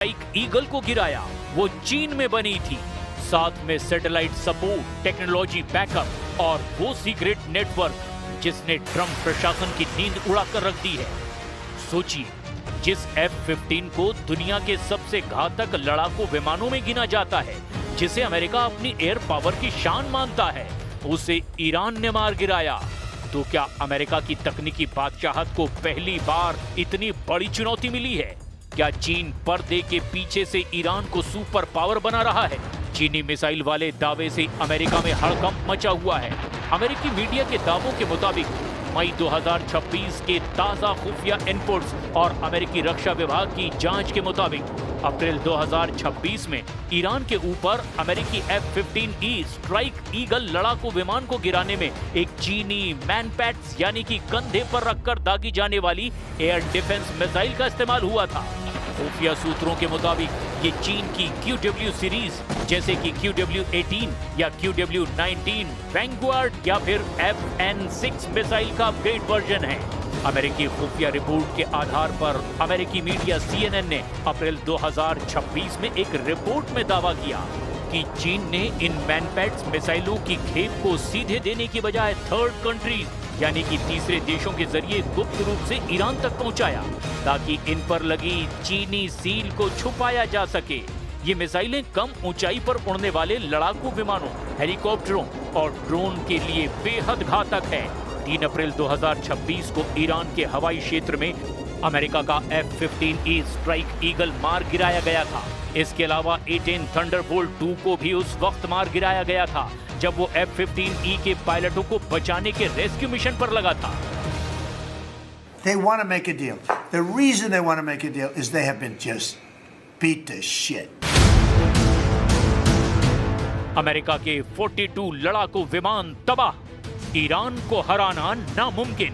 Strike eagle को गिराया वो चीन में बनी थी, साथ में सैटेलाइट सपोर्ट, टेक्नोलॉजी बैकअप और वो सीक्रेट नेटवर्क जिसने ट्रंप प्रशासन की नींद उड़ाकर रख दी है। सोचिए, जिस F-15 को दुनिया के सबसे घातक लड़ाकू विमानों में गिना जाता है, जिसे अमेरिका अपनी एयर पावर की शान मानता है, उसे ईरान ने मार गिराया। तो क्या अमेरिका की तकनीकी बादशाहत को पहली बार इतनी बड़ी चुनौती मिली है? क्या चीन पर्दे के पीछे से ईरान को सुपर पावर बना रहा है? चीनी मिसाइल वाले दावे से अमेरिका में हड़कंप मचा हुआ है। अमेरिकी मीडिया के दावों के मुताबिक मई 2026 के ताजा खुफिया इनपुट्स और अमेरिकी रक्षा विभाग की जांच के मुताबिक अप्रैल 2026 में ईरान के ऊपर अमेरिकी F-15E स्ट्राइक ईगल लड़ाकू विमान को गिराने में एक चीनी मैनपैड्स यानी कि कंधे पर रखकर दागी जाने वाली एयर डिफेंस मिसाइल का इस्तेमाल हुआ था। खुफिया सूत्रों के मुताबिक ये चीन की QW सीरीज जैसे कि QW-18 या QW-19 वैंगगार्ड या फिर FN-6 मिसाइल का अपग्रेड वर्जन है। अमेरिकी खुफिया रिपोर्ट के आधार पर अमेरिकी मीडिया CNN ने अप्रैल 2026 में एक रिपोर्ट में दावा किया कि चीन ने इन मैनपैड्स मिसाइलों की खेप को सीधे देने की बजाय थर्ड कंट्रीज यानी कि तीसरे देशों के जरिए गुप्त रूप से ईरान तक पहुंचाया, ताकि इन पर लगी चीनी सील को छुपाया जा सके। ये मिसाइलें कम ऊंचाई पर उड़ने वाले लड़ाकू विमानों, हेलीकॉप्टरों और ड्रोन के लिए बेहद घातक है। 3 अप्रैल 2026 को ईरान के हवाई क्षेत्र में अमेरिका का F-15E स्ट्राइक ईगल मार गिराया गया था। इसके अलावा A-10 थंडरबोल्ट 2 को भी उस वक्त मार गिराया गया था जब वो F-15E के पायलटों को बचाने के रेस्क्यू मिशन पर लगा था। They want to make a deal. The reason they want to make a deal is they have been just beat to shit. America के 42 लड़ाकू विमान तबाह, ईरान को हराना नामुमकिन।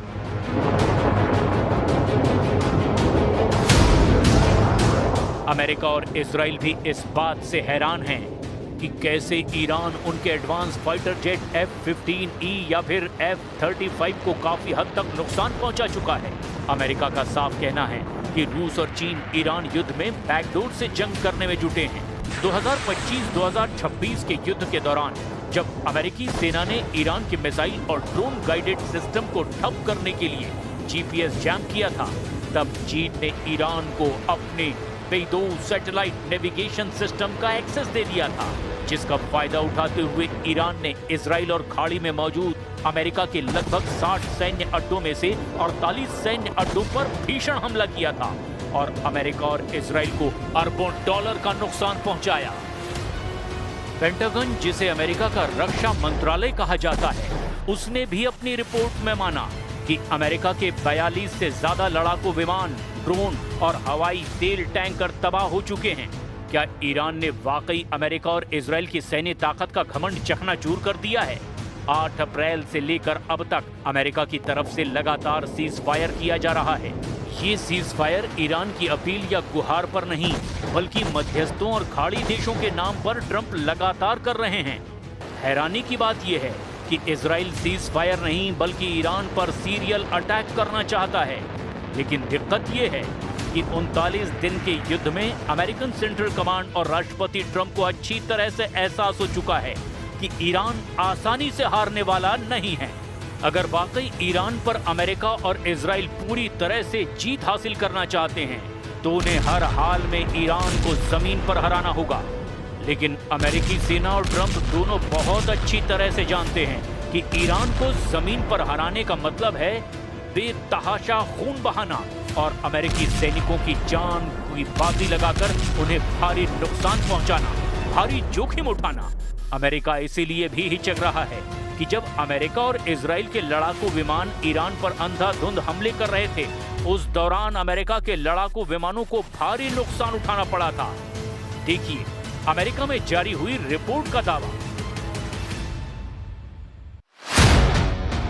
अमेरिका और इजराइल भी इस बात से हैरान हैं कि कैसे ईरान उनके एडवांस फाइटर जेट F-15E या फिर F-35 को काफी हद तक नुकसान पहुंचा चुका है। अमेरिका का साफ कहना है कि रूस और चीन ईरान युद्ध में बैकडोर से जंग करने में जुटे हैं। 2025-2026 के युद्ध के दौरान जब अमेरिकी सेना ने ईरान के मिसाइल और ड्रोन गाइडेड सिस्टम को ठप करने के लिए GPS जैम किया था, तब चीन ने ईरान को अपने बेदो सैटेलाइट नेविगेशन सिस्टम का एक्सेस दे दिया था, जिसका फायदा उठाते हुए ईरान ने इजराइल और खाड़ी में मौजूद अमेरिका के लगभग 60 सैन्य अड्डों में से 48 सैन्य अड्डों पर भीषण हमला किया था और अमेरिका और इजराइल को अरबों डॉलर का नुकसान पहुंचाया। पेंटागन, जिसे अमेरिका का रक्षा मंत्रालय कहा जाता है, उसने भी अपनी रिपोर्ट में माना कि अमेरिका के 42 से ज्यादा लड़ाकू विमान, ड्रोन और हवाई तेल टैंकर तबाह हो चुके हैं। क्या ईरान ने वाकई अमेरिका और इजराइल की सैन्य ताकत का घमंड चकनाचूर कर दिया है? 8 अप्रैल से लेकर अब तक अमेरिका की तरफ से लगातार सीज फायर किया जा रहा है। ये सीज फायर ईरान की अपील या गुहार पर नहीं, बल्कि मध्यस्थों और खाड़ी देशों के नाम पर ट्रंप लगातार कर रहे हैं। हैरानी की बात यह है कि इजराइल सीज फायर नहीं बल्कि ईरान पर सीरियल अटैक करना चाहता है। लेकिन दिक्कत यह है कि 39 दिन के युद्ध में अमेरिकन सेंट्रल कमांड और राष्ट्रपति ट्रंप को अच्छी तरह से एहसास हो चुका है कि ईरान आसानी से हारने वाला नहीं है। अगर वाकई ईरान पर अमेरिका और इजराइल पूरी तरह से जीत हासिल करना चाहते हैं तो उन्हें हर हाल में ईरान को जमीन पर हराना होगा। लेकिन अमेरिकी सेना और ट्रंप दोनों बहुत अच्छी तरह से जानते हैं कि ईरान को जमीन पर हराने का मतलब है बेतहाशा खून बहाना और अमेरिकी सैनिकों की जान की बाजी लगाकर उन्हें भारी नुकसान पहुंचाना, भारी जोखिम उठाना। अमेरिका इसीलिए भी हिचक रहा है कि जब अमेरिका और इजराइल के लड़ाकू विमान ईरान पर अंधाधुंध हमले कर रहे थे, उस दौरान अमेरिका के लड़ाकू विमानों को भारी नुकसान उठाना पड़ा था। देखिए अमेरिका में जारी हुई रिपोर्ट का दावा।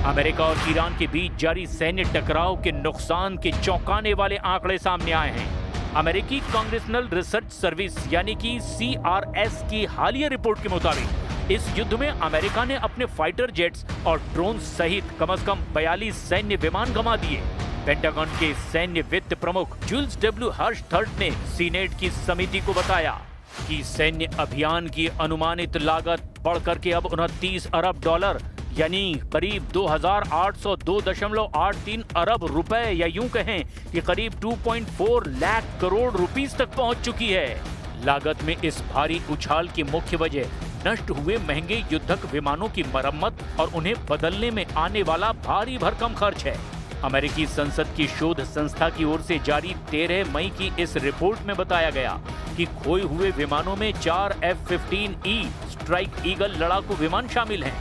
अमेरिका और ईरान के बीच जारी सैन्य टकराव के नुकसान के चौंकाने वाले आंकड़े सामने आए हैं। अमेरिकी कांग्रेसनल रिसर्च सर्विस यानी कि CRS की हालिया रिपोर्ट के मुताबिक इस युद्ध में अमेरिका ने अपने फाइटर जेट्स और ड्रोन सहित कम से कम 42 सैन्य विमान गंवा दिए। पेंटागन के सैन्य वित्त प्रमुख जूल्स डब्ल्यू हर्शथर्ड ने सीनेट की समिति को बताया कि सैन्य अभियान की अनुमानित लागत बढ़कर के अब 29 अरब डॉलर यानी करीब 2802.83 अरब रुपए या यूं कहें कि करीब 2.4 लाख करोड़ रुपीस तक पहुंच चुकी है। लागत में इस भारी उछाल की मुख्य वजह नष्ट हुए महंगे युद्धक विमानों की मरम्मत और उन्हें बदलने में आने वाला भारी भरकम खर्च है। अमेरिकी संसद की शोध संस्था की ओर से जारी 13 मई की इस रिपोर्ट में बताया गया कि खोए हुए विमानों में 4 F-15E स्ट्राइक ईगल लड़ाकू विमान शामिल हैं।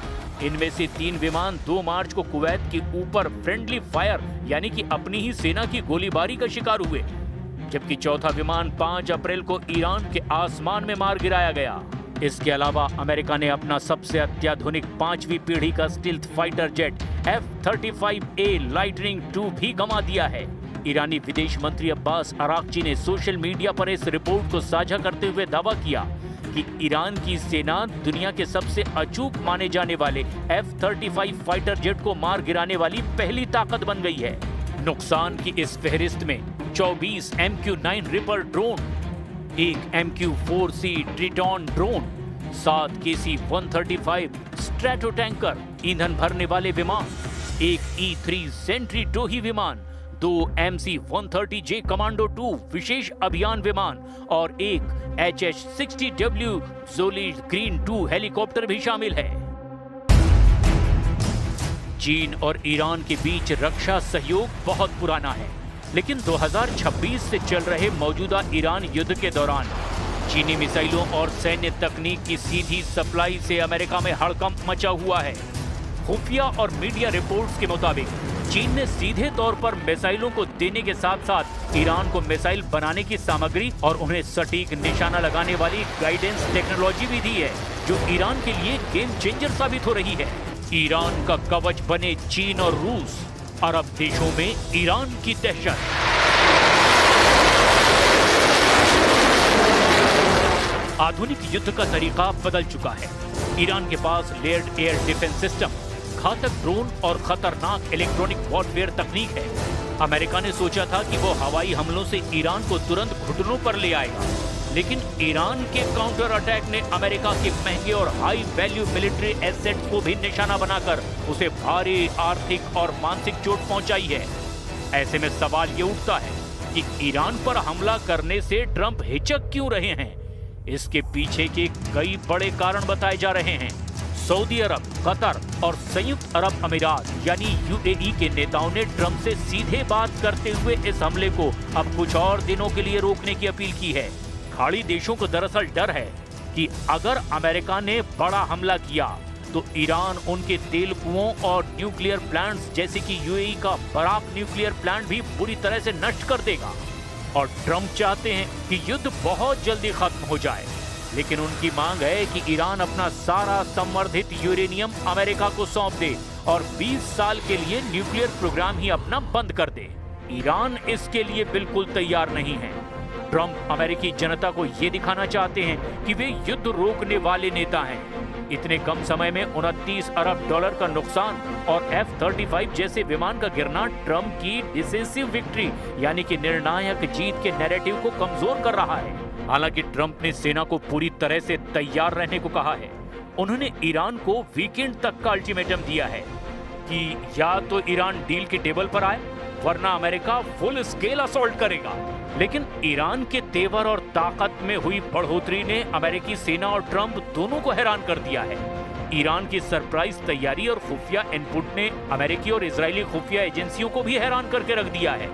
इनमें से 3 विमान 2 मार्च को कुवैत के ऊपर फ्रेंडली फायर यानी कि अपनी ही सेना की गोलीबारी का शिकार हुए, जबकि चौथा विमान 5 अप्रैल को ईरान के आसमान में मार गिराया गया। इसके अलावा अमेरिका ने अपना सबसे अत्याधुनिक 5वीं पीढ़ी का stealth fighter jet F-35A lightning II भी गंवा दिया है। ईरानी विदेश मंत्री अब्बास अराक्ची ने सोशल मीडिया पर इस रिपोर्ट को साझा करते हुए दावा किया कि ईरान की सेना दुनिया के सबसे अचूक माने जाने वाले F-35 फाइटर जेट को मार गिराने वाली पहली ताकत बन गई है। नुकसान की इस फहरिस्त में 24 MQ-9 Reaper drone, 1 MQ-4C Triton drone, 7 KC-135 Stratotanker ईंधन भरने वाले विमान, 1 E-3 सेंट्री टोही विमान, 2 MC-130J कमांडो 2 विशेष अभियान विमान और 1 HH-60W ज़ोलिड ग्रीन 2 हेलीकॉप्टर भी शामिल है। चीन और ईरान के बीच रक्षा सहयोग बहुत पुराना है, लेकिन 2026 से चल रहे मौजूदा ईरान युद्ध के दौरान चीनी मिसाइलों और सैन्य तकनीक की सीधी सप्लाई से अमेरिका में हड़कंप मचा हुआ है। खुफिया और मीडिया रिपोर्ट्स के मुताबिक चीन ने सीधे तौर पर मिसाइलों को देने के साथ साथ ईरान को मिसाइल बनाने की सामग्री और उन्हें सटीक निशाना लगाने वाली गाइडेंस टेक्नोलॉजी भी दी है, जो ईरान के लिए गेम चेंजर साबित हो रही है। ईरान का कवच बने चीन और रूस, अरब देशों में ईरान की दहशत। आधुनिक युद्ध का तरीका बदल चुका है। ईरान के पास लेयर्ड एयर डिफेंस सिस्टम, घातक ड्रोन और खतरनाक इलेक्ट्रॉनिक वॉरफेयर तकनीक है। अमेरिका ने सोचा था कि वो हवाई हमलों से ईरान को तुरंत घुटनों पर ले आएगा, लेकिन ईरान के काउंटर अटैक ने अमेरिका के महंगे और हाई वैल्यू मिलिट्री एसेट्स को भी निशाना बनाकर उसे भारी आर्थिक और मानसिक चोट पहुंचाई है। ऐसे में सवाल ये उठता है कि ईरान पर हमला करने से ट्रंप हिचक क्यों रहे हैं? इसके पीछे के कई बड़े कारण बताए जा रहे हैं। सऊदी अरब, कतर और संयुक्त अरब अमीरात यानी UAE के नेताओं ने ट्रंप से सीधे बात करते हुए इस हमले को अब कुछ और दिनों के लिए रोकने की अपील की है। खाड़ी देशों को दरअसल डर है कि अगर अमेरिका ने बड़ा हमला किया तो ईरान उनके तेल कुओं और न्यूक्लियर प्लांट्स जैसे कि UAE का बराक न्यूक्लियर प्लांट भी बुरी तरह से नष्ट कर देगा। और ट्रंप चाहते हैं कि युद्ध बहुत जल्दी खत्म हो जाए, लेकिन उनकी मांग है कि ईरान अपना सारा संवर्धित यूरेनियम अमेरिका को सौंप दे और 20 साल के लिए न्यूक्लियर प्रोग्राम ही अपना बंद कर दे। ईरान इसके लिए बिल्कुल तैयार नहीं है। ट्रंप अमेरिकी जनता को ये दिखाना चाहते हैं कि वे युद्ध रोकने वाले नेता हैं। इतने कम समय में 29 अरब डॉलर का नुकसान और F-35 जैसे विमान का गिरना ट्रंप की डिसिसिव विक्ट्री यानी कि निर्णायक जीत के नैरेटिव को कमजोर कर रहा है। हालांकि ट्रंप ने सेना को पूरी तरह से तैयार रहने को कहा है। उन्होंने ईरान को वीकेंड तक का अल्टीमेटम दिया है कि या तो ईरान डील के टेबल पर आए वरना अमेरिका फुल स्केल असॉल्ट करेगा। लेकिन ईरान के तेवर और ताकत में हुई बढ़ोतरी ने अमेरिकी सेना और ट्रंप दोनों को हैरान कर दिया है। ईरान की सरप्राइज तैयारी और खुफिया इनपुट ने अमेरिकी और इजरायली खुफिया एजेंसियों को भी हैरान करके रख दिया है।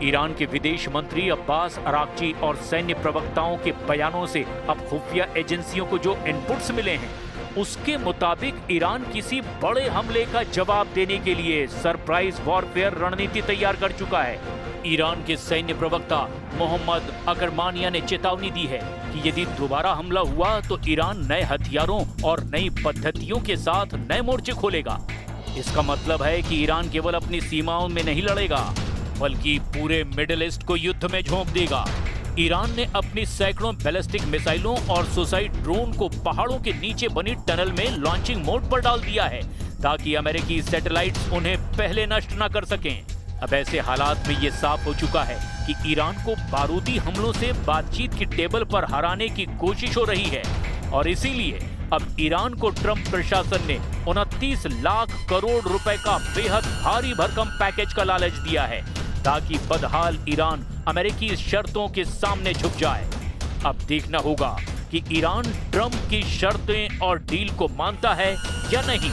ईरान के विदेश मंत्री अब्बास अराक्ची और सैन्य प्रवक्ताओं के बयानों से अब खुफिया एजेंसियों को जो इनपुट्स मिले हैं उसके मुताबिक ईरान किसी बड़े हमले का जवाब देने के लिए सरप्राइज वॉरफेयर रणनीति तैयार कर चुका है। ईरान के सैन्य प्रवक्ता मोहम्मद अकरमानिया ने चेतावनी दी है कि यदि दोबारा हमला हुआ तो ईरान नए हथियारों और नई पद्धतियों के साथ नए मोर्चे खोलेगा। इसका मतलब है कि ईरान केवल अपनी सीमाओं में नहीं लड़ेगा बल्कि पूरे मिडिल ईस्ट को युद्ध में झोंक देगा। ईरान ने अपनी सैकड़ों बैलिस्टिक मिसाइलों और सुसाइड ड्रोन को पहाड़ों के नीचे बनी टनल में लॉन्चिंग मोड पर डाल दिया है ताकि अमेरिकी सैटेलाइट्स उन्हें पहले नष्ट न कर सकें। अब ऐसे हालात में ये साफ हो चुका है कि ईरान को बारूदी हमलों से बातचीत की टेबल पर हराने की कोशिश हो रही है और इसीलिए अब ईरान को ट्रंप प्रशासन ने 29 लाख करोड़ रुपए का बेहद भारी भरकम पैकेज का लालच दिया है ताकि बदहाल ईरान अमेरिकी शर्तों के सामने झुक जाए। अब देखना होगा कि ईरान ट्रंप की शर्तें और डील को मानता है या नहीं।